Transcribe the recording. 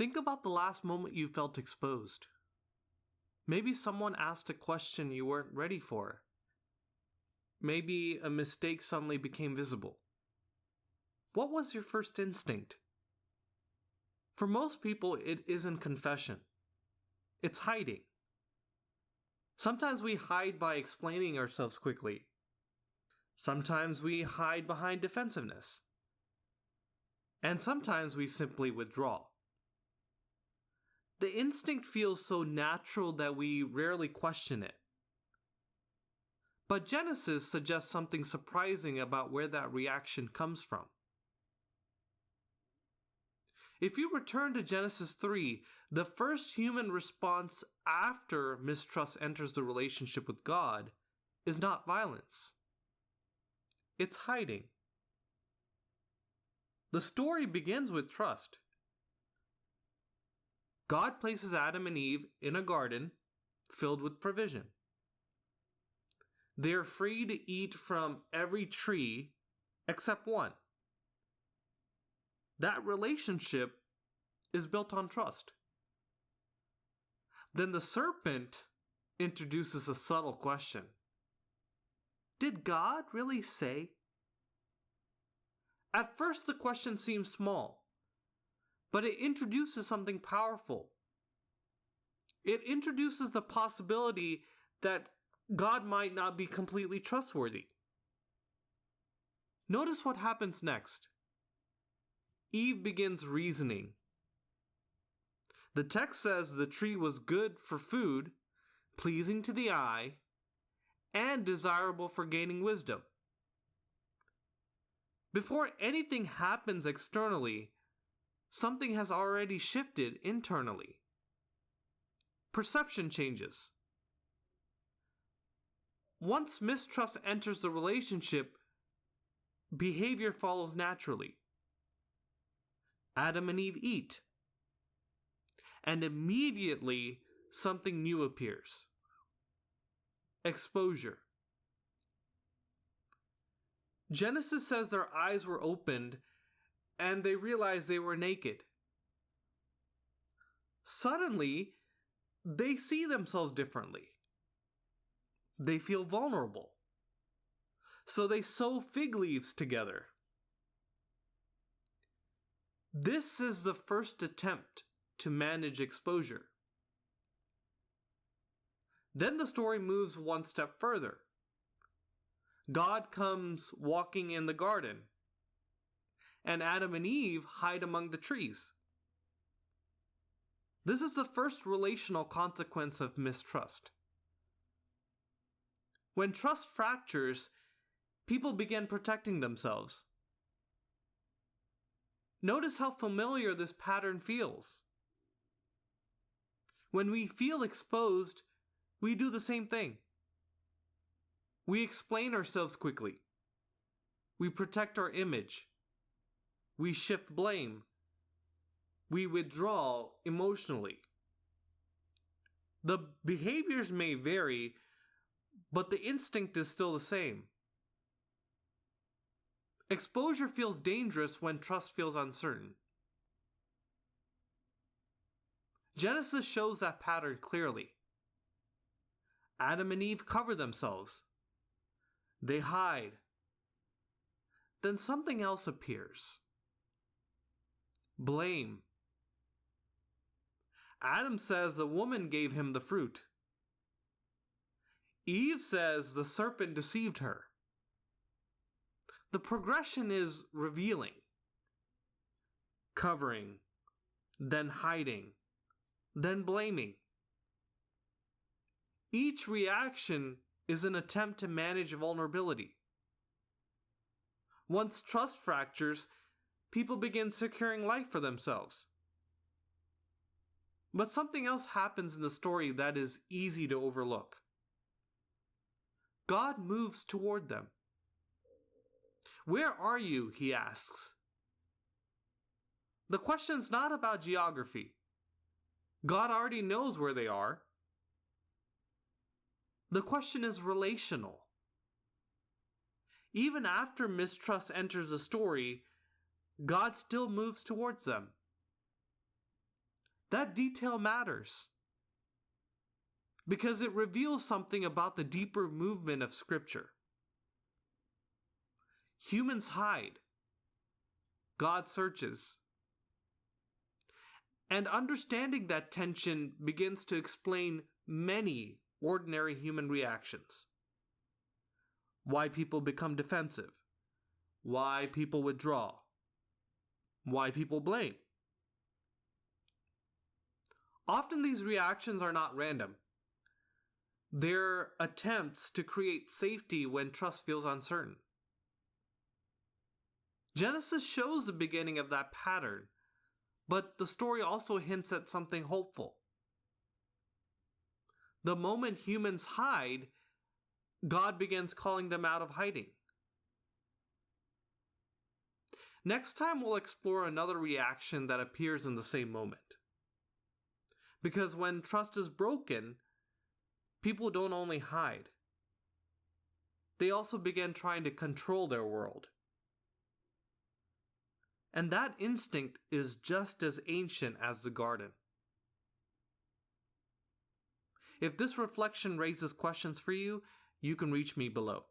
Think about the last moment you felt exposed. Maybe someone asked a question you weren't ready for. Maybe a mistake suddenly became visible. What was your first instinct? For most people, it isn't confession. It's hiding. Sometimes we hide by explaining ourselves quickly. Sometimes we hide behind defensiveness. And sometimes we simply withdraw. The instinct feels so natural that we rarely question it. But Genesis suggests something surprising about where that reaction comes from. If you return to Genesis 3, the first human response after mistrust enters the relationship with God is not violence. It's hiding. The story begins with trust. God places Adam and Eve in a garden filled with provision. They are free to eat from every tree except one. That relationship is built on trust. Then the serpent introduces a subtle question. Did God really say? At first, the question seems small, but it introduces something powerful. It introduces the possibility that God might not be completely trustworthy. Notice what happens next. Eve begins reasoning. The text says the tree was good for food, pleasing to the eye, and desirable for gaining wisdom. Before anything happens externally, something has already shifted internally. Perception changes. Once mistrust enters the relationship, behavior follows naturally. Adam and Eve eat, and immediately something new appears. Exposure. Genesis says their eyes were opened and they realized they were naked. Suddenly, they see themselves differently. They feel vulnerable. So they sew fig leaves together. This is the first attempt to manage exposure. Then the story moves one step further. God comes walking in the garden, and Adam and Eve hide among the trees. This is the first relational consequence of mistrust. When trust fractures, people begin protecting themselves. Notice how familiar this pattern feels. When we feel exposed, we do the same thing. We explain ourselves quickly. We protect our image. We shift blame. We withdraw emotionally. The behaviors may vary, but the instinct is still the same. Exposure feels dangerous when trust feels uncertain. Genesis shows that pattern clearly. Adam and Eve cover themselves. They hide. Then something else appears. Blame. Adam says the woman gave him the fruit. Eve says the serpent deceived her. The progression is revealing. Covering, then hiding, then blaming. Each reaction is an attempt to manage vulnerability. Once trust fractures, people begin securing life for themselves. But something else happens in the story that is easy to overlook. God moves toward them. Where are you? He asks. The question's not about geography. God already knows where they are. The question is relational. Even after mistrust enters the story, God still moves towards them. That detail matters because it reveals something about the deeper movement of Scripture. Humans hide. God searches. And understanding that tension begins to explain many ordinary human reactions. Why people become defensive. Why people withdraw. Why people blame. Often these reactions are not random. They're attempts to create safety when trust feels uncertain. Genesis shows the beginning of that pattern, but the story also hints at something hopeful. The moment humans hide, God begins calling them out of hiding. Next time we'll explore another reaction that appears in the same moment. Because when trust is broken, people don't only hide. They also begin trying to control their world. And that instinct is just as ancient as the garden. If this reflection raises questions for you, you can reach me below.